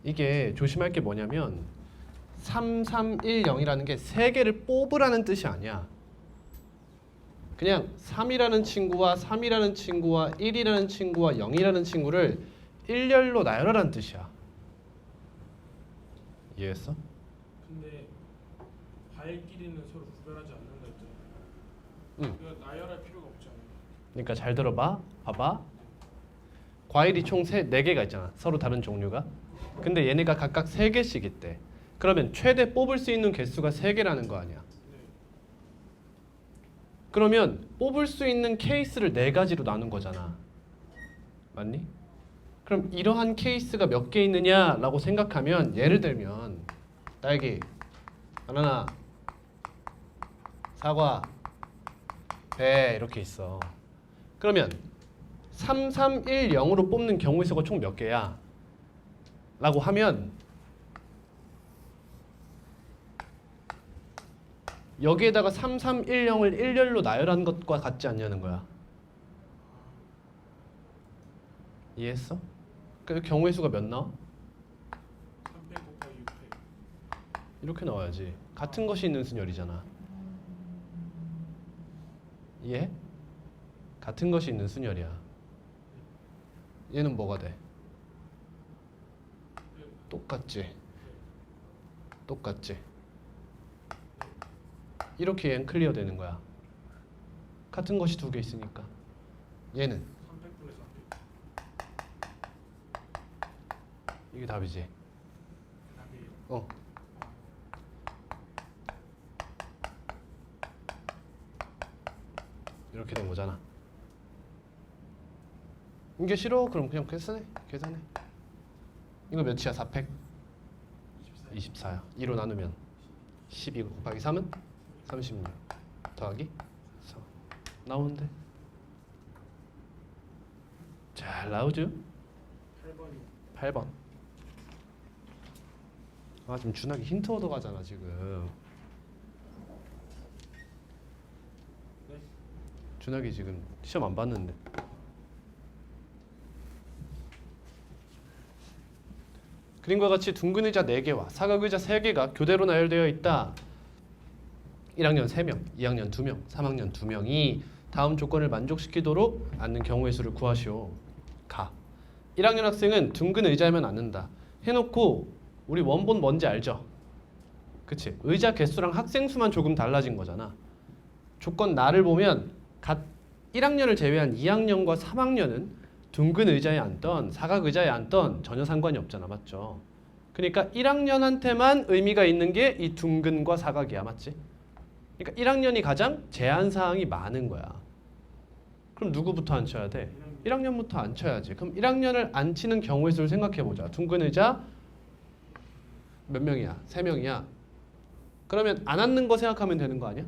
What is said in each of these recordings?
이게 조심할 게 뭐냐면 3310이라는 게 3개를 뽑으라는 뜻이 아니야. 그냥 3이라는 친구와 3이라는 친구와 1이라는 친구와 0이라는 친구를 일렬로 나열하라는 뜻이야. 이해했어? 근데 과일끼리는 서로 구별하지 않는다 했잖아요. 응. 그러니까 나열할 필요가 없잖아요. 그러니까 잘 들어봐. 봐봐. 과일이 총 4개가 있잖아. 서로 다른 종류가. 근데 얘네가 각각 3개씩 있대. 그러면 최대 뽑을 수 있는 개수가 3개라는 거 아니야. 네. 그러면 뽑을 수 있는 케이스를 4가지로 나눈 거잖아. 맞니? 그럼 이러한 케이스가 몇 개 있느냐라고 생각하면 예를 들면 딸기, 바나나, 사과, 배 이렇게 있어. 그러면 3310으로 뽑는 경우의 수가 총 몇 개야? 라고 하면 여기에다가 3310을 일렬로 나열한 것과 같지 않냐는 거야. 이해했어? 그 경우의 수가 몇 나와? 3팩 곱하기 6팩. 이렇게 나와야지. 같은 것이 있는 순열이잖아. 이해해? 같은 것이 있는 순열이야. 얘는 뭐가 돼? 똑같지? 똑같지? 이렇게 얘는 클리어 되는 거야. 같은 것이 2개 있으니까. 얘는 3팩분의 3팩. 이게 답이지. 답이에요. 어. 이렇게 된 거잖아. 이게 싫어? 그럼 그냥 계산해. 계산해. 이거 몇이야? 4팩? 24야. 2로 나누면 12 곱하기 3은 36 더하기 4 나오는데 잘 나오죠? 8번이요. 8번. 아 지금 준하기 힌트 얻어 가잖아 지금. 네. 준하기 지금 시험 안 봤는데. 그림과 같이 둥근 의자 4개와 사각 의자 3개가 교대로 나열되어 있다. 1학년 3명, 2학년 2명, 3학년 2명이 다음 조건을 만족시키도록 앉는 경우의 수를 구하시오. 가. 1학년 학생은 둥근 의자에만 앉는다. 해놓고 우리 원본 뭔지 알죠? 그치? 의자 개수랑 학생 수만 조금 달라진 거잖아. 조건 나를 보면 1학년을 제외한 2학년과 3학년은 둥근 의자에 앉던 사각 의자에 앉던 전혀 상관이 없잖아. 맞죠? 그러니까 1학년한테만 의미가 있는 게 이 둥근과 사각이야. 맞지? 그러니까 1학년이 가장 제한사항이 많은 거야. 그럼 누구부터 앉혀야 돼? 1학년부터 앉혀야지. 그럼 1학년을 앉히는 경우의 수를 생각해보자. 둥근 의자 몇 명이야? 3명이야. 그러면 안 앉는 거 생각하면 되는 거 아니야?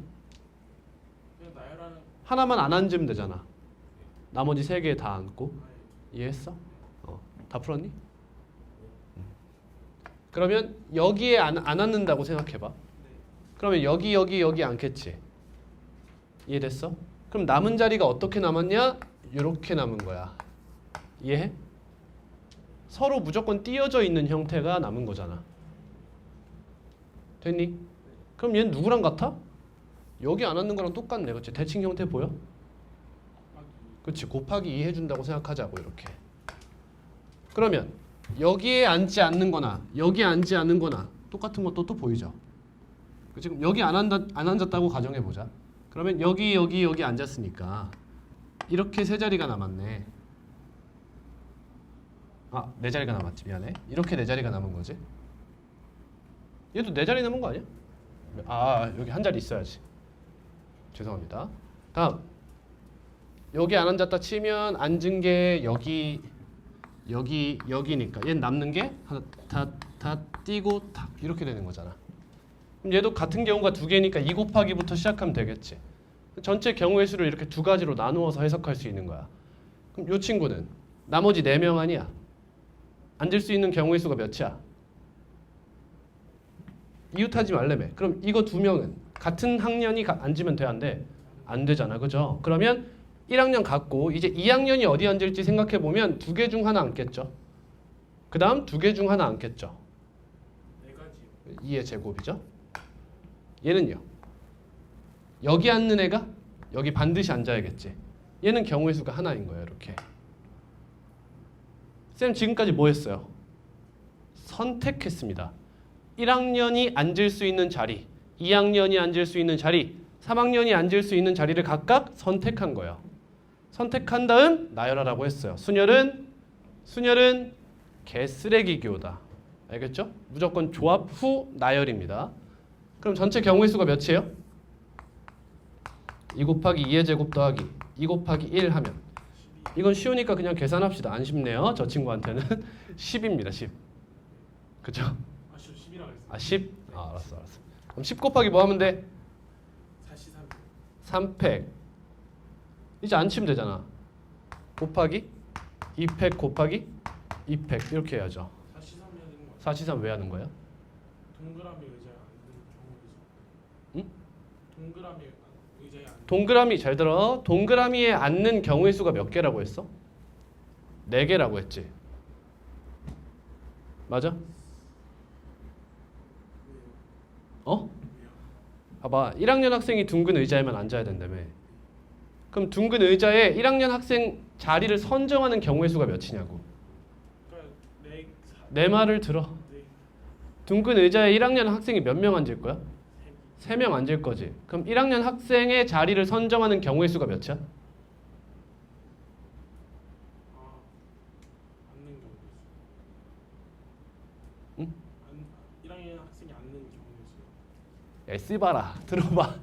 그냥 나열하는. 하나만 안 앉으면 되잖아. 나머지 3개 다 앉고. 이해했어? 다 풀었니? 그러면 여기에 안 앉는다고 생각해봐. 그러면 여기 앉겠지. 이해됐어? 그럼 남은 자리가 어떻게 남았냐? 이렇게 남은 거야. 이해해? 서로 무조건 띄어져 있는 형태가 남은 거잖아. 됐니? 그럼 얘는 누구랑 같아? 여기 안 앉는 거랑 똑같네. 그치? 대칭 형태 보여? 그치? 곱하기 2 해준다고 생각하자고 이렇게. 그러면 여기에 앉지 않는 거나 여기에 앉지 않는 거나 똑같은 것도 또 보이죠? 지금 여기 안 앉았다고 가정해보자. 그러면 여기 앉았으니까 이렇게 3자리가 남았네. 아, 4자리가 남았지. 미안해. 이렇게 4자리가 남은 거지. 얘도 4자리 남은 거 아니야? 아, 여기 한 자리 있어야지. 죄송합니다. 다음. 여기 안 앉았다 치면 앉은 게 여기니까 얘는 남는 게 다 띄고 탁 이렇게 되는 거잖아. 그럼 얘도 같은 경우가 2개니까 2 곱하기부터 시작하면 되겠지. 전체 경우의 수를 이렇게 2가지로 나누어서 해석할 수 있는 거야. 그럼 이 친구는 나머지 4명 아니야. 앉을 수 있는 경우의 수가 몇이야? 이웃하지 말래매. 그럼 이거 2명은 같은 학년이 앉으면 돼, 안 돼? 안 되잖아. 그죠? 그러면 1학년 갖고 이제 2학년이 어디 앉을지 생각해 보면 2개 중 하나 앉겠죠. 그 다음 두 개 중 하나 앉겠죠. 네 가지요. 2의 제곱이죠. 얘는요. 여기 앉는 애가 여기 반드시 앉아야겠지. 얘는 경우의 수가 하나인 거예요. 이렇게. 쌤 지금까지 뭐 했어요? 선택했습니다. 1학년이 앉을 수 있는 자리, 2학년이 앉을 수 있는 자리, 3학년이 앉을 수 있는 자리를 각각 선택한 거예요. 선택한 다음 나열하라고 했어요. 순열은 개쓰레기 교다. 알겠죠? 무조건 조합 후 나열입니다. 그럼 전체 경우의 수가 몇이에요? 2 곱하기 2의 제곱 더하기 2 곱하기 1 하면 이건 쉬우니까 그냥 계산합시다. 안 쉽네요. 저 친구한테는 10입니다. 10. 그죠? 아, 저 10이라고 했어요. 아 10? 아 알았어. 그럼 10 곱하기 뭐 하면 돼? 43. 3팩. 이제 안 치면 되잖아. 곱하기 2팩 곱하기 2팩 이렇게 해야죠. 43 해야 되는 거 같아요. 443 왜 하는 거예요? 동그라미 의자에 앉는 경우에서. 응? 동그라미 의자에 앉는. 동그라미 잘 들어. 동그라미에 앉는 경우의 수가 몇 개라고 했어? 4개라고 했지. 맞아? 어? 봐봐. 1학년 학생이 둥근 의자에만 앉아야 된다며. 그럼 둥근 의자에 1학년 학생 자리를 선정하는 경우의 수가 몇이냐고. 그러니까 내 말을 들어. 둥근 의자에 1학년 학생이 몇 명 앉을 거야? 3명 앉을 거지. 그럼 1학년 학생의 자리를 선정하는 경우의 수가 몇이야? 앉는 경우에서. 응? 1학년 학생이 앉는 경우에서. S 봐라. 들어봐.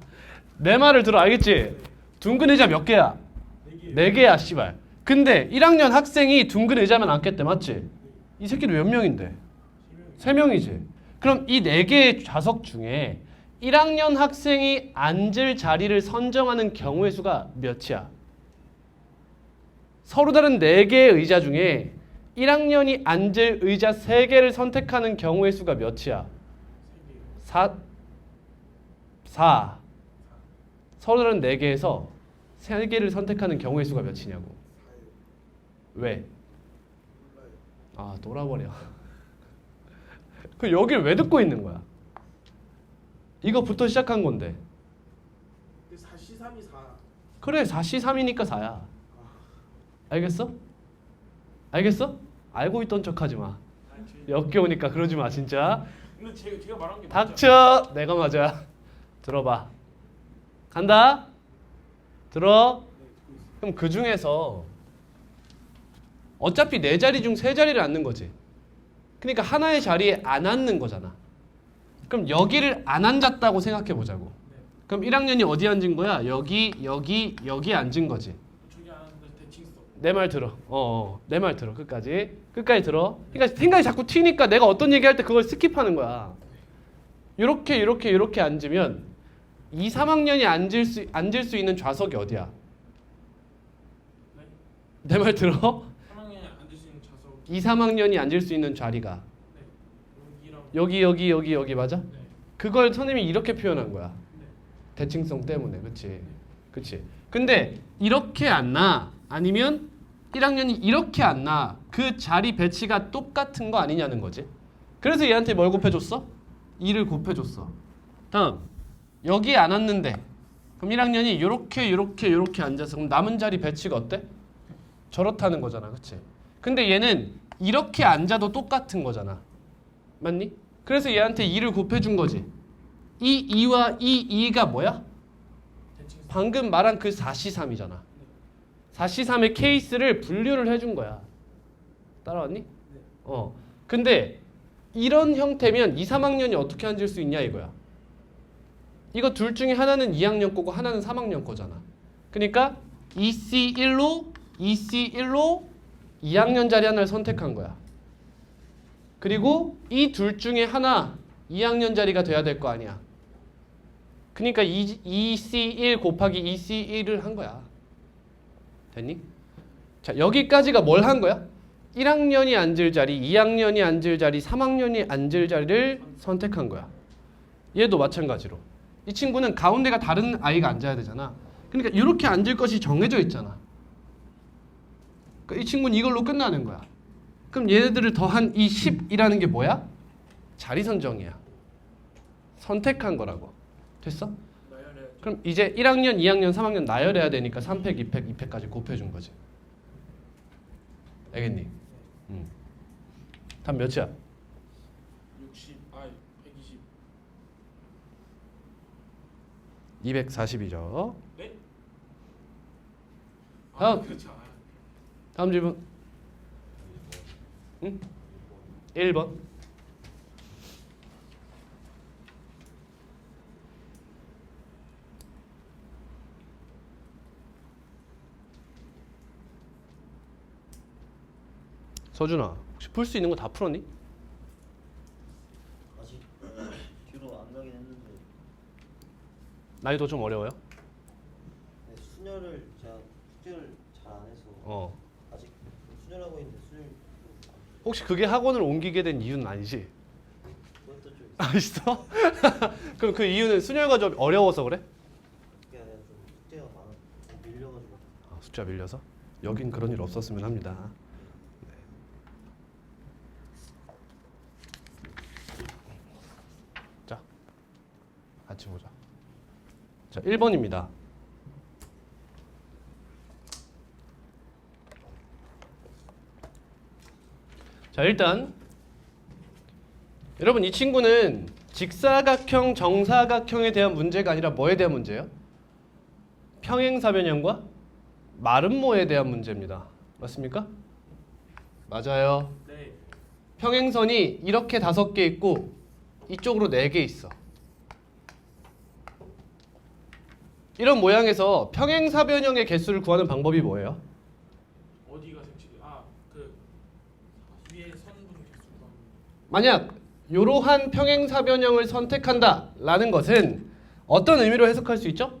내 말을 들어. 알겠지? 둥근 의자 몇 개야? 4개. 4개야 씨발. 근데 1학년 학생이 둥근 의자만 앉겠대. 맞지? 이 새끼도 몇 명인데? 3명이지. 그럼 이 4개의 좌석 중에 1학년 학생이 앉을 자리를 선정하는 경우의 수가 몇이야? 서로 다른 4개의 의자 중에 1학년이 앉을 의자 3개를 선택하는 경우의 수가 몇이야? 4. 서로 다른 4개에서 3개를 선택하는 경우의 수가 몇이냐고. 왜? 아 놀아버려. 그 여길 왜 듣고 있는 거야? 이거부터 시작한 건데. 근데 4C3이 4. 그래 4C3이니까 4야. 알겠어? 알겠어? 알고 있던 척하지 마. 역겨우니까 그러지 마 진짜. 근데 제가 말한 게 맞죠? 닥쳐. 내가 맞아. 들어봐. 간다. 들어. 그럼 그 중에서 어차피 4자리 중 3자리를 앉는 거지. 그러니까 하나의 자리에 안 앉는 거잖아. 그럼 여기를 안 앉았다고 생각해 보자고. 그럼 1학년이 어디 앉은 거야? 여기 앉은 거지. 저기 앉는데 대칭성. 내 말 들어. 내 말 들어. 끝까지 들어. 그러니까 생각이 자꾸 튀니까 내가 어떤 얘기할 때 그걸 스킵하는 거야. 이렇게 앉으면 2, 3학년이 앉을 수 있는 좌석이 어디야? 네? 내 말 들어? 3학년이 앉을 수 있는 좌석. 2, 3학년이 앉을 수 있는 자리가 네. 여기 맞아? 네. 그걸 선생님이 이렇게 표현한 거야. 네. 대칭성 때문에. 그치? 근데 이렇게 앉나 아니면 1학년이 이렇게 앉나 그 자리 배치가 똑같은 거 아니냐는 거지. 그래서 얘한테 뭘 곱해줬어? 2를 곱해줬어. 다음 여기에 안 앉는데 그럼 1학년이 이렇게 앉아서 그럼 남은 자리 배치가 어때? 저렇다는 거잖아. 그치? 근데 얘는 이렇게 앉아도 똑같은 거잖아. 맞니? 그래서 얘한테 2를 곱해준 거지. 이 2와 이 2가 뭐야? 대칭성. 방금 말한 그 4C3이잖아. 4C3의 케이스를 분류를 해준 거야. 따라왔니? 근데 이런 형태면 2, 3학년이 어떻게 앉을 수 있냐 이거야. 이거 둘 중에 하나는 2학년 거고 하나는 3학년 거잖아. 그러니까 EC1로 2학년 자리 하나를 선택한 거야. 그리고 이 둘 중에 하나 2학년 자리가 돼야 될 거 아니야. 그러니까 EC1 곱하기 EC1을 한 거야. 됐니? 자, 여기까지가 뭘 한 거야? 1학년이 앉을 자리, 2학년이 앉을 자리, 3학년이 앉을 자리를 선택한 거야. 얘도 마찬가지로. 이 친구는 가운데가 다른 아이가 앉아야 되잖아. 그러니까 이렇게 앉을 것이 정해져 있잖아. 그러니까 이 친구는 이걸로 끝나는 거야. 그럼 얘네들을 더한 이 10이라는 게 뭐야? 자리 선정이야. 선택한 거라고. 됐어? 나열해야지. 그럼 이제 1학년, 2학년, 3학년 나열해야 되니까 3팩, 2팩, 2팩까지 곱해준 거지. 알겠니? 답 몇이야? 60, 120. 240이죠. 네? 다음. 그렇죠. 다음 질문. 응? 1번. 서준아, 혹시 풀 수 있는 거 다 풀었니? 아직 뒤로 안 가긴 했는데 난이도 좀 어려워요? 네, 순열을 제가 숙제를 잘 안 해서 어. 아직 순열하고 있는데 순열 혹시 그게 학원을 옮기게 된 이유는 아니지? 그것도 좀 있어요. 아, 있어? 그럼 그 이유는 순열과 좀 어려워서 그래? 그게 아니라 좀 숙제가 많아 좀 밀려가지고 아, 숫자 밀려서? 여긴 그런 일 없었으면 합니다. 네. 자, 같이 보자. 자, 1번입니다. 자, 일단 여러분 이 친구는 직사각형, 정사각형에 대한 문제가 아니라 뭐에 대한 문제예요? 평행사변형과 마름모에 대한 문제입니다. 맞습니까? 맞아요. 네. 평행선이 이렇게 5개 있고 이쪽으로 4개 있어. 이런 모양에서 평행사변형의 개수를 구하는 방법이 뭐예요? 어디가 색칠이? 그 위에 선분 개수가. 만약 이러한 평행사변형을 선택한다라는 것은 어떤 의미로 해석할 수 있죠?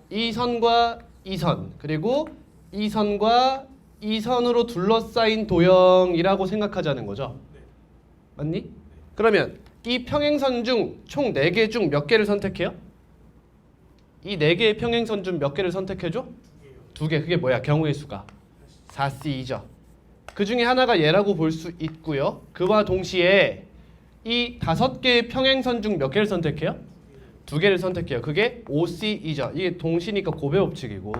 이 선과 이 선, 그리고 이 선과 이 선으로 둘러싸인 도형이라고 생각하자는 거죠. 네. 맞니? 그러면 이 평행선 중 총 4개 중 몇 개를 선택해요? 이 4개의 평행선 중 몇 개를 선택해줘? 2개요. 2개. 그게 뭐야? 경우의 수가 4C이죠. 그 중에 하나가 얘라고 볼 수 있고요. 그와 동시에 이 5개의 평행선 중 몇 개를 선택해요? 2개를 선택해요. 그게 5C이죠. 이게 동시니까 고배 법칙이고.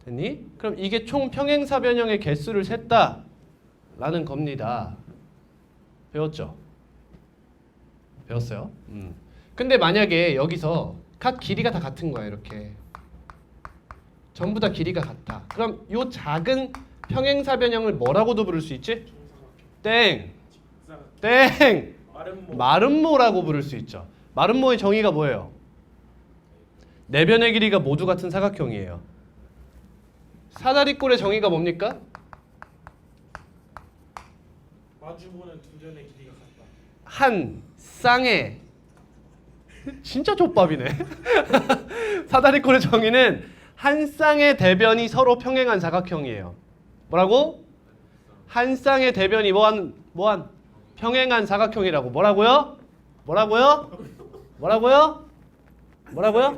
됐니? 그럼 이게 총 평행사변형의 개수를 셌다라는 겁니다. 배웠죠? 배웠어요? 근데 만약에 여기서 각 길이가 다 같은 거야. 이렇게. 전부 다 길이가 같아. 그럼 요 작은 평행사변형을 뭐라고도 부를 수 있지? 땡! 직사각. 땡! 마름모. 마름모라고 부를 수 있죠. 마름모의 정의가 뭐예요? 네 변의 길이가 모두 같은 사각형이에요. 사다리꼴의 정의가 뭡니까? 마주보는 두 변의 길이가 같다. 한 쌍의 진짜 족밥이네. 사다리꼴의 정의는 한 쌍의 대변이 서로 평행한 사각형이에요. 뭐라고? 한 쌍의 대변이 뭐한 평행한 사각형이라고. 뭐라고요?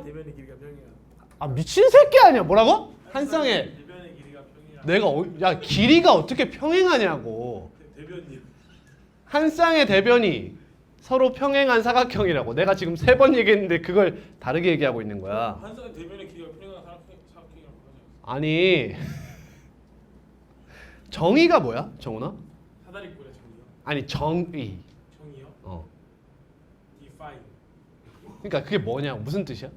대변의 길이가 평이야. 아, 미친 새끼 아니야. 뭐라고? 한 쌍의 대변의 길이가 평이야. 야, 길이가 어떻게 평행하냐고. 대변님. 한 쌍의 대변이 서로 평행한 사각형이라고. 내가 지금 3번 얘기했는데 그걸 다르게 얘기하고 있는 거야. 한 쌍의 대변의 길이가 평행한 사각형이라고 하죠. 아니, 정의가 뭐야, 정훈아? 사다리꼴의 정의요. 아니, 정의. 정의요. define. 그러니까 그게 뭐냐, 무슨 뜻이야?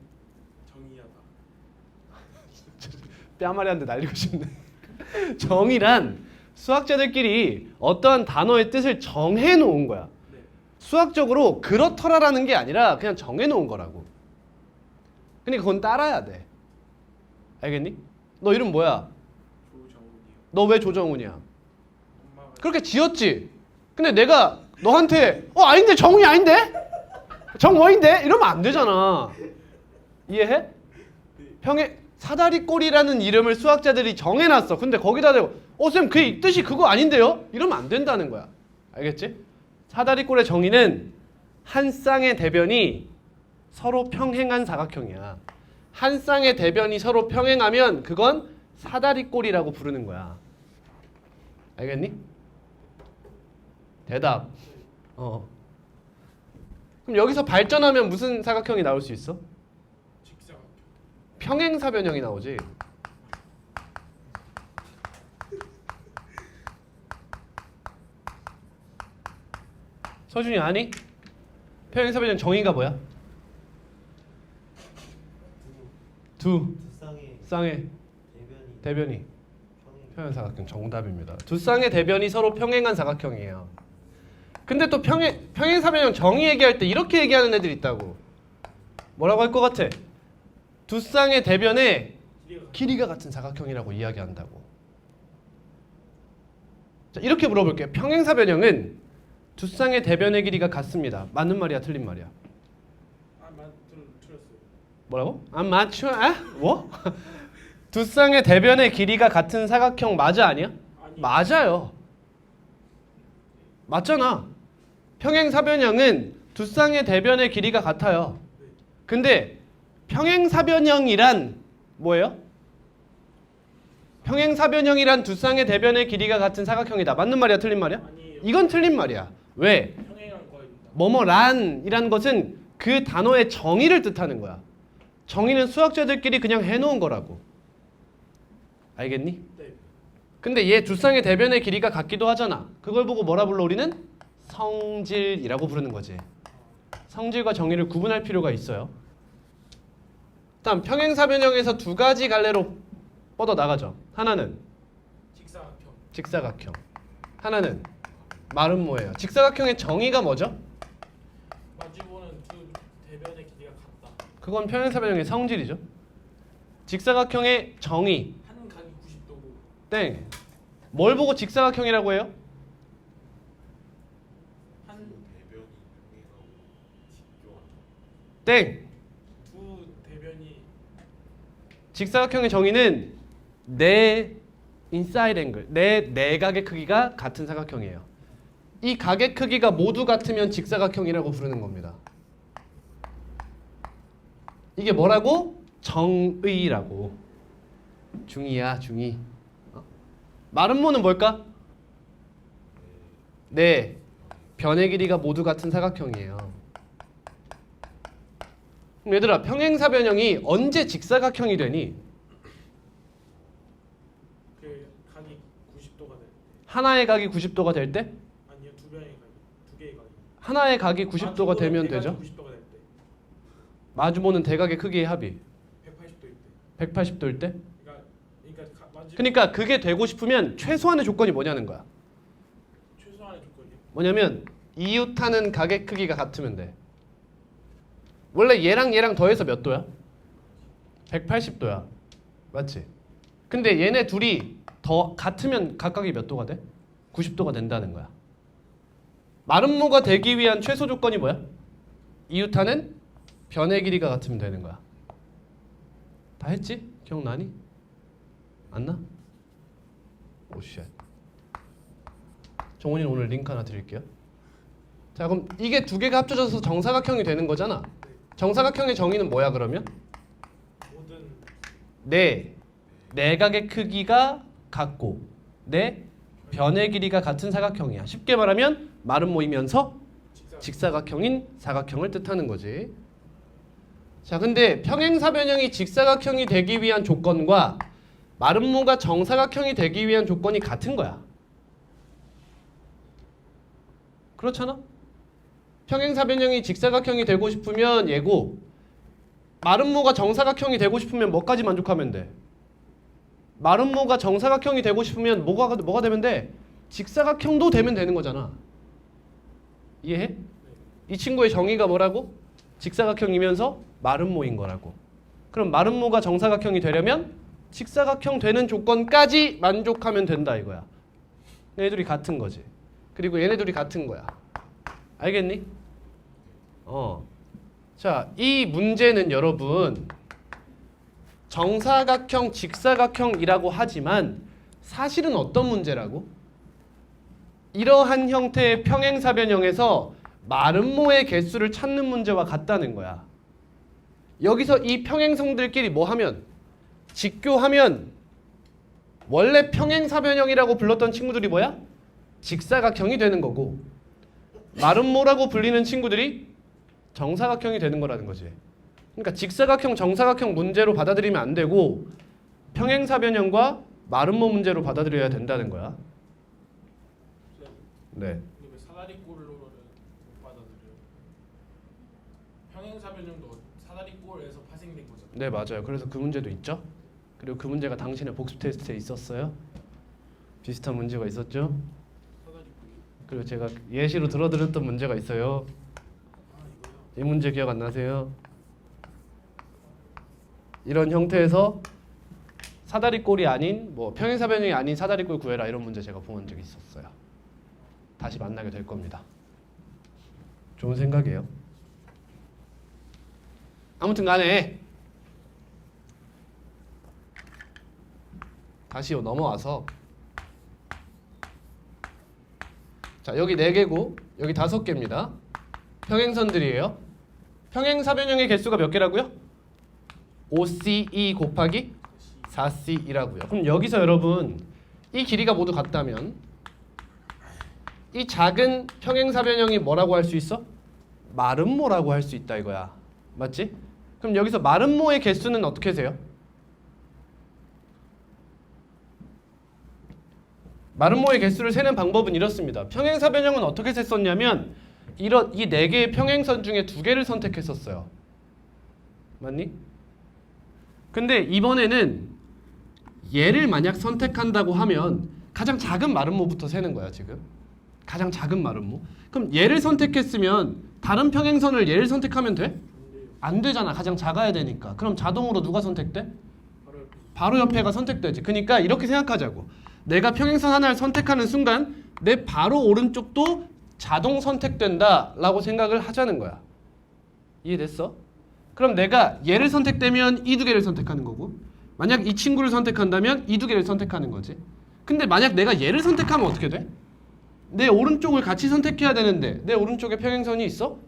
정의하다. 뺨아리한테 날리고 싶네. 정의란 수학자들끼리 어떠한 단어의 뜻을 정해 놓은 거야. 네. 수학적으로 그렇더라라는 게 아니라 그냥 정해 놓은 거라고. 그러니까 그건 따라야 돼. 알겠니? 너 이름 뭐야? 조정훈이요. 너 왜 조정훈이야? 엄마가 그렇게 지었지. 근데 내가 너한테 아닌데 정훈이 아닌데? 정원인데? 이러면 안 되잖아. 이해해? 평행 사다리꼴이라는 이름을 수학자들이 정해놨어. 근데 거기다 대고 쌤 그 뜻이 그거 아닌데요? 이러면 안 된다는 거야. 알겠지? 사다리꼴의 정의는 한 쌍의 대변이 서로 평행한 사각형이야. 한 쌍의 대변이 서로 평행하면 그건 사다리꼴이라고 부르는 거야. 알겠니? 대답. 그럼 여기서 발전하면 무슨 사각형이 나올 수 있어? 직사각형. 평행사변형이 나오지. 서준이 아니? 평행사변형 정의가 뭐야? 두 두 쌍의 쌍의 대변이 대변이 평행. 평행사각형 정답입니다. 두 쌍의 대변이 서로 평행한 사각형이에요. 근데 또 평행사변형 정의 얘기할 때 이렇게 얘기하는 애들이 있다고. 뭐라고 할 것 같아? 두 쌍의 대변의 길이가 같은 사각형이라고 이야기한다고. 자, 이렇게 물어볼게요. 평행사변형은 두 쌍의 대변의 길이가 같습니다. 맞는 말이야, 틀린 말이야? 틀렸어요. 뭐라고? 안 맞춰? 뭐? 두 쌍의 대변의 길이가 같은 사각형 맞아 아니야? 아니. 맞아요. 맞잖아. 평행사변형은 두 쌍의 대변의 길이가 같아요. 근데 평행사변형이란 뭐예요? 평행사변형이란 두 쌍의 대변의 길이가 같은 사각형이다. 맞는 말이야, 틀린 말이야? 아니에요. 이건 틀린 말이야. 왜? 평행한 거입니다. 뭐뭐란이라는 것은 그 단어의 정의를 뜻하는 거야. 정의는 수학자들끼리 그냥 해놓은 거라고. 알겠니? 네. 근데 얘 두 쌍의 대변의 길이가 같기도 하잖아. 그걸 보고 뭐라 불러 우리는? 성질이라고 부르는 거지. 성질과 정의를 구분할 필요가 있어요. 다음 평행사변형에서 두 가지 갈래로 뻗어 나가죠. 하나는 직사각형. 직사각형. 하나는 마름모예요. 직사각형의 정의가 뭐죠? 마주보는 두 대변의 길이가 같다. 그건 평행사변형의 성질이죠. 직사각형의 정의. 한 각이 90도고 땡. 뭘 보고 직사각형이라고 해요? 한 대변이 평행하고 직교한다. 땡. 두 대변이 직사각형의 정의는 내 인사이드 앵글, 내 내각의 크기가 같은 사각형이에요. 이 각의 크기가 모두 같으면 직사각형이라고 부르는 겁니다. 이게 뭐라고? 정의라고. 중이야, 중이. 마름모는 뭘까? 네, 변의 길이가 모두 같은 사각형이에요. 그럼 얘들아, 평행사변형이 언제 직사각형이 되니? 그 각이 90도가 될 때. 하나의 각이 90도가 될 때? 아니요, 두 변의 각이. 두 개의 각이. 하나의 각이 90도가 되면 되죠. 90도가 될 때. 마주보는 대각의 크기의 합이 180도일 때. 180도일 때? 마주 그러니까 그게 되고 싶으면 최소한의 조건이 뭐냐는 거야. 최소한의 조건이요. 뭐냐면 이웃하는 각의 크기가 같으면 돼. 원래 얘랑 더해서 몇 도야? 180도야. 맞지? 근데 얘네 둘이 더 같으면 각각이 몇 도가 돼? 90도가 된다는 거야. 마름모가 되기 위한 최소 조건이 뭐야? 이웃하는 변의 길이가 같으면 되는 거야. 다 했지? 기억나니? 안 나? 오쉣. 정훈이는 오늘 링크 하나 드릴게요. 자, 그럼 이게 두 개가 합쳐져서 정사각형이 되는 거잖아. 정사각형의 정의는 뭐야 그러면? 모든 네, 내각의 크기가 같고 네, 변의 길이가 같은 사각형이야. 쉽게 말하면 마름모이면서 직사각형인 사각형을 뜻하는 거지. 자, 근데 평행사변형이 직사각형이 되기 위한 조건과 마름모가 정사각형이 되기 위한 조건이 같은 거야. 그렇잖아? 평행사변형이 직사각형이 되고 싶으면 얘고, 마름모가 정사각형이 되고 싶으면 뭐까지 만족하면 돼? 마름모가 정사각형이 되고 싶으면 뭐가 되면 돼? 직사각형도 되면 되는 거잖아. 이해해? 이 친구의 정의가 뭐라고? 직사각형이면서 마름모인 거라고. 그럼 마름모가 정사각형이 되려면 직사각형 되는 조건까지 만족하면 된다 이거야. 얘네들이 같은 거지. 그리고 얘네들이 같은 거야. 알겠니? 자, 이 문제는 여러분 정사각형, 직사각형이라고 하지만 사실은 어떤 문제라고? 이러한 형태의 평행사변형에서 마름모의 개수를 찾는 문제와 같다는 거야. 여기서 이 평행성들끼리 뭐 하면? 직교하면 원래 평행사변형이라고 불렀던 친구들이 뭐야? 직사각형이 되는 거고 마름모라고 불리는 친구들이 정사각형이 되는 거라는 거지. 그러니까 직사각형, 정사각형 문제로 받아들이면 안 되고 평행사변형과 마름모 문제로 받아들여야 된다는 거야. 네. 근데 왜 사다리꼴로는 못 받아들여요? 평행사변형도 사다리꼴에서 파생된 거잖아요. 네, 맞아요. 그래서 그 문제도 있죠. 그리고 그 문제가 당신의 복습 테스트에 있었어요. 비슷한 문제가 있었죠. 사다리꼴이. 그리고 제가 예시로 들어드렸던 문제가 있어요. 아 이거요? 이 문제 기억 안 나세요? 이런 형태에서 사다리꼴이 아닌 뭐 평행사변형이 아닌 사다리꼴 구해라 이런 문제 제가 본 적이 있었어요. 다시 만나게 될 겁니다. 좋은 생각이에요. 아무튼 간에 다시 넘어와서 자 여기 4개고 여기 5개입니다. 평행선들이에요. 평행사변형의 개수가 몇 개라고요? 5CE 곱하기 4C이라고요. 그럼 여기서 여러분 이 길이가 모두 같다면 이 작은 평행사변형이 뭐라고 할 수 있어? 마름모라고 할 수 있다 이거야. 맞지? 그럼 여기서 마름모의 개수는 어떻게 세요? 마름모의 개수를 세는 방법은 이렇습니다. 평행사변형은 어떻게 셌었냐면 이 4개의 평행선 중에 2개를 선택했었어요. 맞니? 근데 이번에는 얘를 만약 선택한다고 하면 가장 작은 마름모부터 세는 거야 지금. 가장 작은 마름모. 그럼 얘를 선택했으면 다른 평행선을 얘를 선택하면 돼? 안 되잖아. 가장 작아야 되니까. 그럼 자동으로 누가 선택돼? 바로 옆에가 선택되지. 그러니까 이렇게 생각하자고. 내가 평행선 하나를 선택하는 순간 내 바로 오른쪽도 자동 선택된다 라고 생각을 하자는 거야. 이해됐어? 그럼 내가 얘를 선택되면 이 2개를 선택하는 거고 만약 이 친구를 선택한다면 이 2개를 선택하는 거지. 근데 만약 내가 얘를 선택하면 어떻게 돼? 내 오른쪽을 같이 선택해야 되는데 내 오른쪽에 평행선이 있어?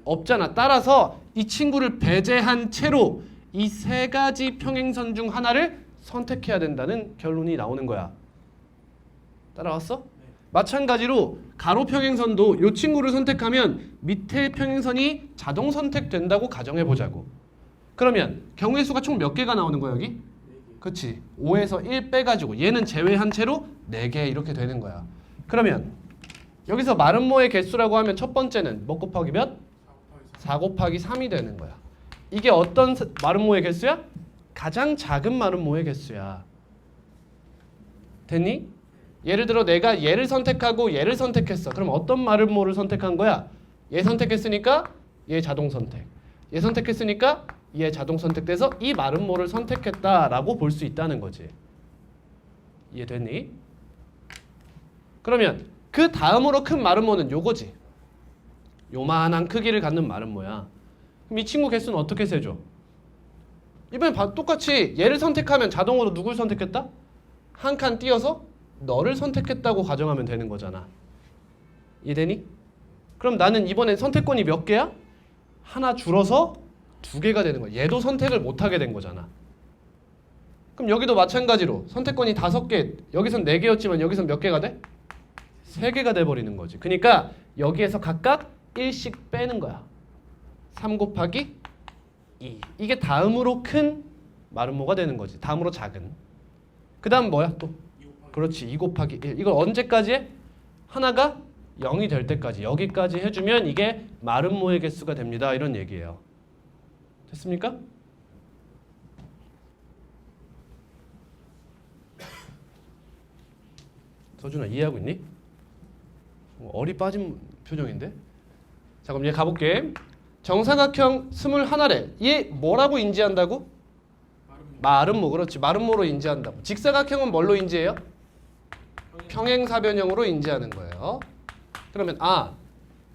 없잖아. 따라서 이 친구를 배제한 채로 이 3가지 평행선 중 하나를 선택해야 된다는 결론이 나오는 거야. 따라왔어? 마찬가지로 가로 평행선도 이 친구를 선택하면 밑에 평행선이 자동 선택된다고 가정해 보자고. 그러면 경우의 수가 총 몇 개가 나오는 거야 여기? 그치. 5에서 1 빼가지고 얘는 제외한 채로 4개 이렇게 되는 거야. 그러면 여기서 마름모의 개수라고 하면 첫 번째는 뭐 곱하기 몇? 4 곱하기 3이 되는 거야. 이게 어떤 마름모의 개수야? 가장 작은 마름모의 개수야. 됐니? 예를 들어 내가 얘를 선택하고 얘를 선택했어. 그럼 어떤 마름모를 선택한 거야? 얘 선택했으니까 얘 자동 선택. 얘 선택했으니까 얘 자동 선택돼서 이 마름모를 선택했다라고 볼 수 있다는 거지. 이해됐니? 그러면 그 다음으로 큰 마름모는 요거지. 요만한 크기를 갖는 마름모야. 그럼 이 친구 개수는 어떻게 세죠? 이번엔 똑같이 얘를 선택하면 자동으로 누굴 선택했다? 한 칸 띄어서 너를 선택했다고 가정하면 되는 거잖아. 이해되니? 그럼 나는 이번엔 선택권이 몇 개야? 하나 줄어서 2개가 되는 거야. 얘도 선택을 못하게 된 거잖아. 그럼 여기도 마찬가지로 선택권이 5개, 여기선 4개였지만 여기선 몇 개가 돼? 3개가 돼버리는 거지. 그러니까 여기에서 각각 1씩 빼는 거야. 3 곱하기 2. 이게 다음으로 큰 마름모가 되는 거지. 다음으로 작은. 그 다음 뭐야 또? 그렇지. 2 곱하기 1. 이걸 언제까지 해? 하나가 0이 될 때까지. 여기까지 해주면 이게 마름모의 개수가 됩니다. 이런 얘기예요. 됐습니까? 서준아 이해하고 있니? 어리 빠진 표정인데? 자 그럼 얘 가볼게. 정사각형 21래. 얘 뭐라고 인지한다고? 마름모. 그렇지. 마름모로 인지한다고. 직사각형은 뭘로 인지해요? 평행사변형으로 인지하는 거예요. 그러면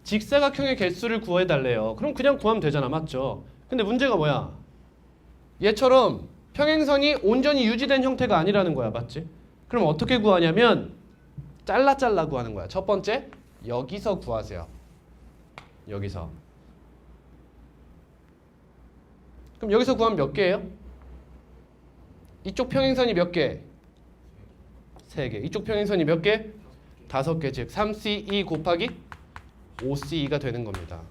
직사각형의 개수를 구해달래요. 그럼 그냥 구하면 되잖아. 맞죠? 근데 문제가 뭐야? 얘처럼 평행선이 온전히 유지된 형태가 아니라는 거야. 맞지? 그럼 어떻게 구하냐면 잘라 구하는 거야. 첫 번째 여기서 구하세요. 여기서. 그럼 여기서 구하면 몇 개예요? 이쪽 평행선이 몇 개? 3개. 이쪽 평행선이 몇 개? 5개. 즉 3C2 곱하기 5C2가 되는 겁니다.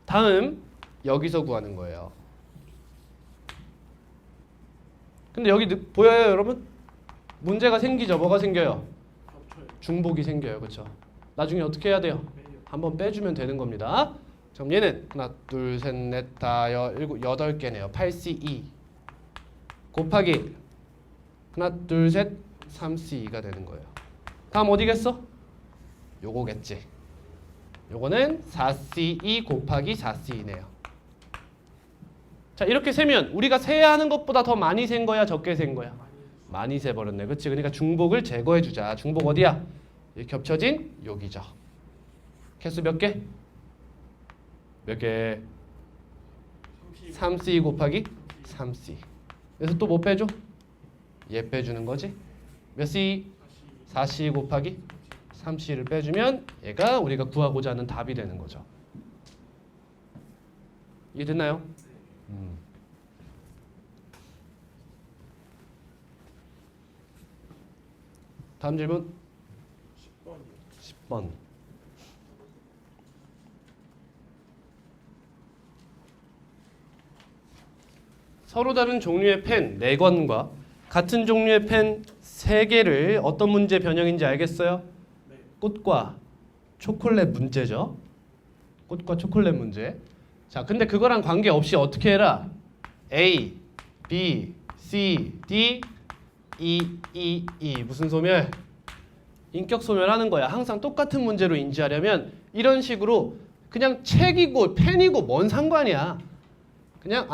다음 여기서 구하는 거예요. 근데 여기 보여요, 여러분? 문제가 생기죠. 뭐가 생겨요? 겹쳐요. 중복이 생겨요. 그렇죠? 나중에 어떻게 해야 돼요? 한번 빼주면 되는 겁니다. 그럼 얘는 하나, 둘, 셋, 넷, 다, 일곱, 8개네요. 8C2 곱하기 하나, 둘, 셋, 3C2가 되는 거예요. 다음 어디겠어? 요거겠지. 요거는 4C2 곱하기 4C2네요. 자, 이렇게 세면 우리가 세야 하는 것보다 더 많이 센 거야, 적게 센 거야? 많이 세버렸네. 그치? 그러니까 중복을 제거해주자. 중복 어디야? 이 겹쳐진 여기죠. 개수 몇 개? 몇 개? 3C 곱하기 3C. 그래서 또 뭐 빼줘? 얘 빼주는 거지. 몇 C? 4C 곱하기 3C를 빼주면 얘가 우리가 구하고자 하는 답이 되는 거죠. 이해됐나요? 다음 질문 10번이요. 10번. 서로 다른 종류의 펜 4권과 같은 종류의 펜 3개를 어떤 문제 변형인지 알겠어요? 네. 꽃과 초콜릿 문제죠. 꽃과 초콜릿 문제. 자, 근데 그거랑 관계없이 어떻게 해라? A, B, C, D, E. 무슨 소멸? 인격 소멸하는 거야. 항상 똑같은 문제로 인지하려면 이런 식으로 그냥 책이고 펜이고 뭔 상관이야. 그냥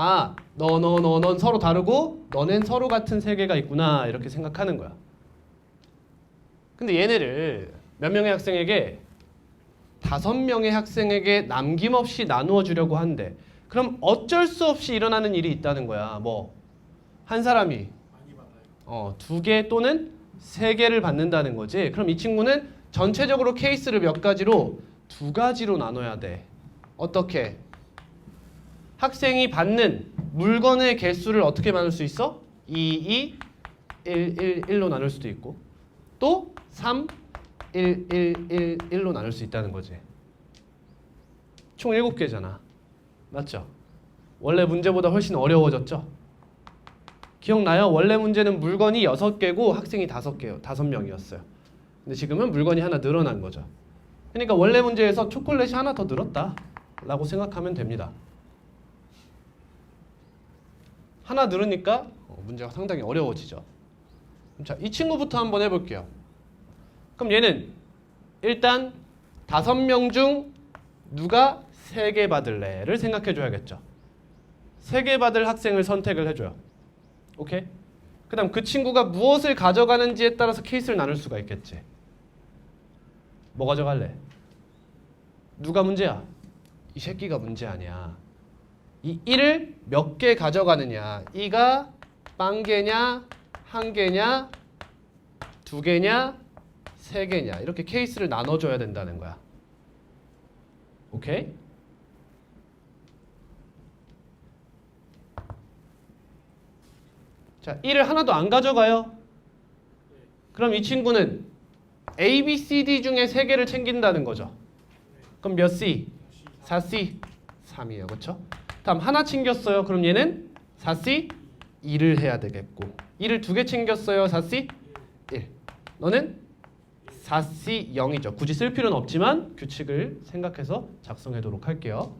넌 서로 다르고 너넨 서로 같은 세계가 있구나 이렇게 생각하는 거야. 근데 얘네를 몇 명의 학생에게 5명의 학생에게 남김없이 나누어 주려고 하는데 그럼 어쩔 수 없이 일어나는 일이 있다는 거야. 뭐 한 사람이 많이 받아요. 2개 또는 3개를 받는다는 거지. 그럼 이 친구는 전체적으로 케이스를 몇 가지로? 2가지로 나눠야 돼. 어떻게? 학생이 받는 물건의 개수를 어떻게 나눌 수 있어? 2, 1로 나눌 수도 있고 또 3, 1로 나눌 수 있다는 거지. 총 7개잖아. 맞죠? 원래 문제보다 훨씬 어려워졌죠? 기억나요? 원래 문제는 물건이 6개고 학생이 5개요. 5명이었어요. 근데 지금은 물건이 하나 늘어난 거죠. 그러니까 원래 문제에서 초콜릿이 하나 더 늘었다 라고 생각하면 됩니다. 하나 늘으니까 문제가 상당히 어려워지죠. 자, 이 친구부터 한번 해볼게요. 그럼 얘는 일단 5명 중 누가 3개 받을래를 생각해 줘야겠죠. 3개 받을 학생을 선택을 해줘요. 오케이? 그 다음 그 친구가 무엇을 가져가는지에 따라서 케이스를 나눌 수가 있겠지. 뭐 가져갈래? 누가 문제야? 이 새끼가 문제 아니야. 이 1을 몇 개 가져가느냐. 2가 빵개냐, 1개냐, 2개냐, 3개냐. 이렇게 케이스를 나눠줘야 된다는 거야. 오케이? 자, 1을 하나도 안 가져가요. 그럼 이 친구는 A, B, C, D 중에 3개를 챙긴다는 거죠. 그럼 몇 C? 4C? 3이에요. 그렇죠? 다음 하나 챙겼어요. 그럼 얘는 4C? 2를 해야 되겠고 2를 2개 챙겼어요. 4C? 1. 너는 4C 0이죠. 굳이 쓸 필요는 없지만 규칙을 생각해서 작성하도록 할게요.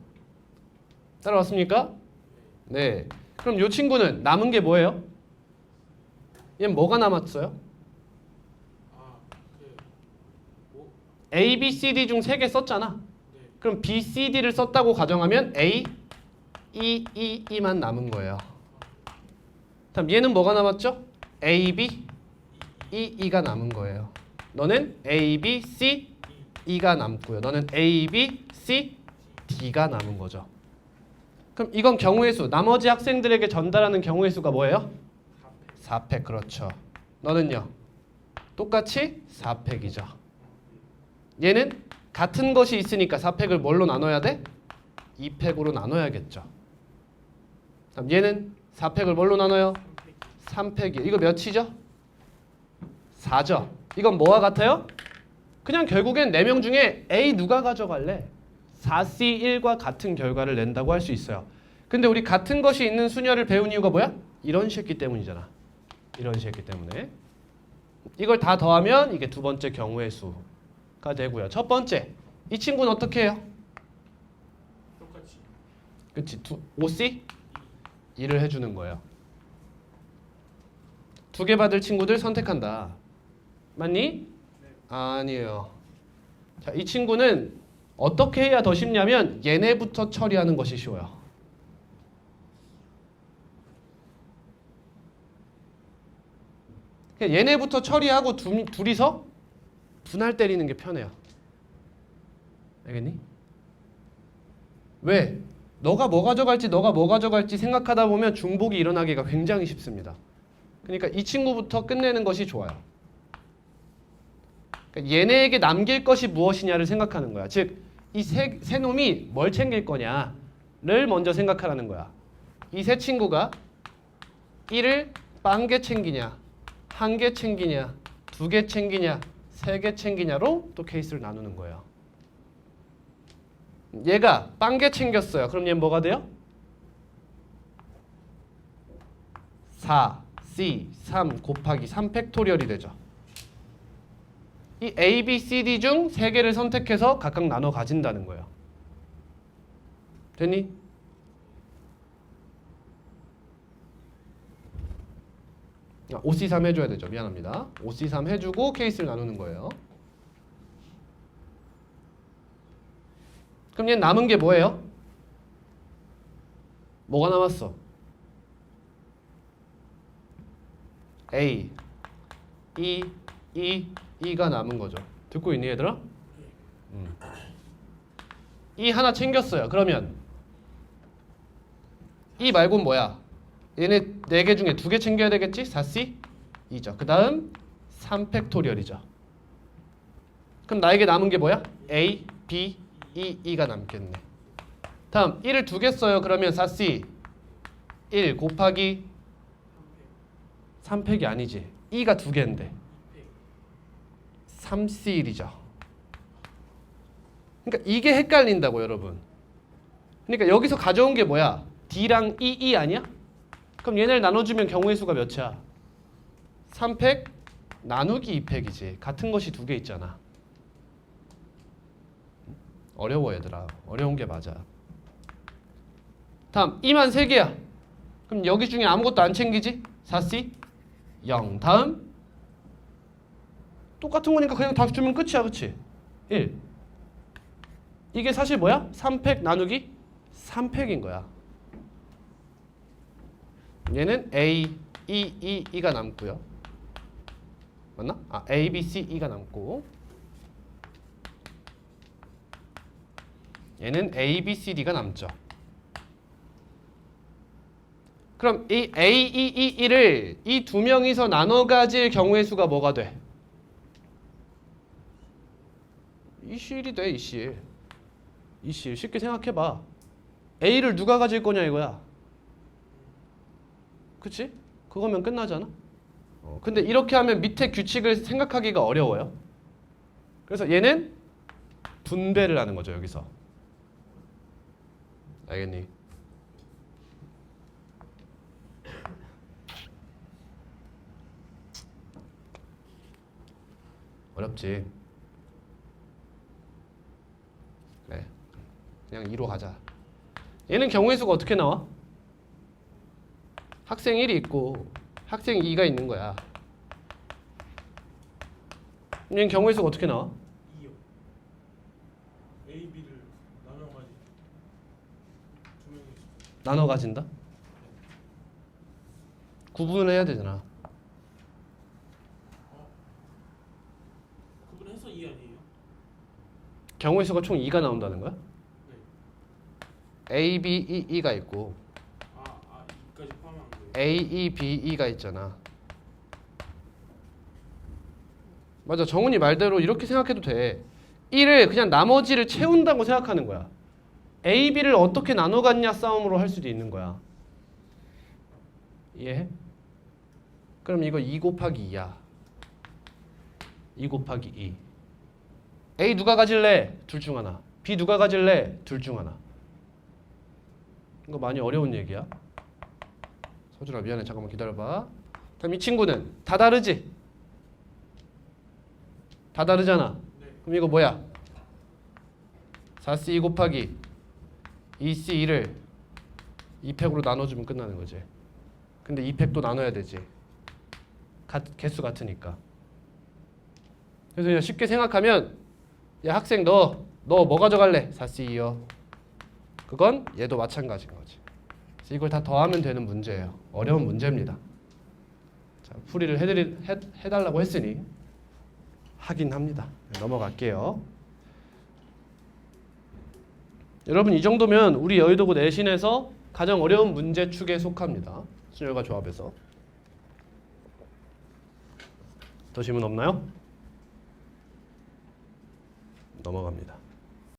따라왔습니까? 네. 그럼 이 친구는 남은 게 뭐예요? 얘는 뭐가 남았어요? A, B, C, D 중 3개 썼잖아. 그럼 B, C, D를 썼다고 가정하면 A, E만 남은 거예요. 다음 얘는 뭐가 남았죠? A, B, E가 남은 거예요. 너는 A, B, C, E가 남고요. 너는 A, B, C, D가 남은 거죠. 그럼 이건 경우의 수. 나머지 학생들에게 전달하는 경우의 수가 뭐예요? 4팩. 그렇죠. 너는요? 똑같이 4팩이죠. 얘는 같은 것이 있으니까 4팩을 뭘로 나눠야 돼? 2팩으로 나눠야겠죠. 그럼 얘는 4팩을 뭘로 나눠요? 3팩이에요. 이거 몇이죠? 4죠. 이건 뭐와 같아요? 그냥 결국엔 4명 중에 A 누가 가져갈래? 4C1과 같은 결과를 낸다고 할 수 있어요. 근데 우리 같은 것이 있는 수녀를 배운 이유가 뭐야? 이런 식이기 때문이잖아. 이런 식이기 때문에. 이걸 다 더하면 이게 두 번째 경우의 수가 되고요. 첫 번째, 이 친구는 어떻게 해요? 똑같이 그치? 5C? 2를 해주는 거예요. 2개 받을 친구들 선택한다. 맞니? 아니에요. 자, 이 친구는 어떻게 해야 더 쉽냐면 얘네부터 처리하는 것이 쉬워요. 그냥 얘네부터 처리하고 둘이서 분할 때리는 게 편해요. 알겠니? 왜? 너가 뭐 가져갈지 생각하다 보면 중복이 일어나기가 굉장히 쉽습니다. 그러니까 이 친구부터 끝내는 것이 좋아요. 그러니까 얘네에게 남길 것이 무엇이냐를 생각하는 거야. 즉, 이 세 놈이 뭘 챙길 거냐를 먼저 생각하라는 거야. 이 세 친구가 1을 1개 챙기냐, 1개 챙기냐, 2개 챙기냐, 3개 챙기냐로 또 케이스를 나누는 거예요. 얘가 1개 챙겼어요. 그럼 얘는 뭐가 돼요? 4C 3 곱하기 3 팩토리얼이 되죠. 이 A, B, C, D 중 3개를 선택해서 각각 나눠 가진다는 거예요. 됐니? 아, 5C3 해줘야 되죠. 미안합니다. 5C3 해주고 케이스를 나누는 거예요. 그럼 얘는 남은 게 뭐예요? 뭐가 남았어? A, E, E가 남은 거죠. 듣고 있니 얘들아? E 하나 챙겼어요. 그러면 E 말고는 뭐야? 얘네 4개 중에 2개 챙겨야 되겠지? 4C? 2죠. 그 다음 3팩토리얼이죠. 그럼 나에게 남은 게 뭐야? A, B, E가 남겠네. 다음 1을 2개 써요. 그러면 4C 1 곱하기 3팩이 아니지. E가 2개인데 3C1이죠. 그러니까 이게 헷갈린다고 여러분. 그러니까 여기서 가져온 게 뭐야? D랑 E 아니야? 그럼 얘네를 나눠주면 경우의 수가 몇이야? 3팩 나누기 2팩이지. 같은 것이 2개 있잖아. 어려워 얘들아. 어려운 게 맞아. 다음 E만 3개야. 그럼 여기 중에 아무것도 안 챙기지? 4C 0. 다음 똑같은 거니까 그냥 다 주면 끝이야. 그치? 1. 이게 사실 뭐야? 3팩 나누기 3팩인 거야. 얘는 A, E가 남고요. 맞나? 아, A, B, C, E가 남고 얘는 A, B, C, D가 남죠. 그럼 이 A, E를 이 두 명이서 나눠 가질 경우의 수가 뭐가 돼? 이실이 돼. 이실. 쉽게 생각해봐. A를 누가 가질 거냐 이거야. 그치? 그거면 끝나잖아. 근데 이렇게 하면 밑에 규칙을 생각하기가 어려워요. 그래서 얘는 분배를 하는 거죠. 여기서. 알겠니? 어렵지. 그래. 그냥 2로 가자. 얘는 경우의 수가 어떻게 나와? 학생 1이 있고 학생 2가 있는 거야. 얘는 경우의 수가 어떻게 나와? 2요. A, B를 나눠가지고 두 명이 나눠 가진다? 구분을 해야 되잖아. 구분해서 2 아니에요? 경우의 수가 총 2가 나온다는 거야? 네. A, B, E가 있고 2까지 포함한 거예요. A, E, B, E가 있잖아. 맞아. 정훈이 말대로 이렇게 생각해도 돼. 1을 그냥 나머지를 채운다고 생각하는 거야. A, B를 어떻게 나눠 갔냐 싸움으로 할 수도 있는 거야. 이해해? 그럼 이거 2 곱하기 2야. 2 곱하기 2. A 누가 가질래? 둘 중 하나. B 누가 가질래? 둘 중 하나. 이거 많이 어려운 얘기야. 서준아 미안해. 잠깐만 기다려봐. 그럼 이 친구는 다 다르지? 다 다르잖아. 네. 그럼 이거 뭐야? 4C2 곱하기 2C2를 2팩으로 나눠주면 끝나는 거지. 근데 2팩도 나눠야 되지. 개수 같으니까. 그래서 그냥 쉽게 생각하면 야 학생 너 뭐 가져갈래? 4C2요. 그건 얘도 마찬가지인 거지. 그래서 이걸 다 더하면 되는 문제예요. 어려운 문제입니다. 자, 풀이를 해달라고 했으니 하긴 합니다. 넘어갈게요. 여러분 이 정도면 우리 여의도고 내신에서 가장 어려운 문제 축에 속합니다. 순열과 조합에서. 더 질문 없나요? 넘어갑니다.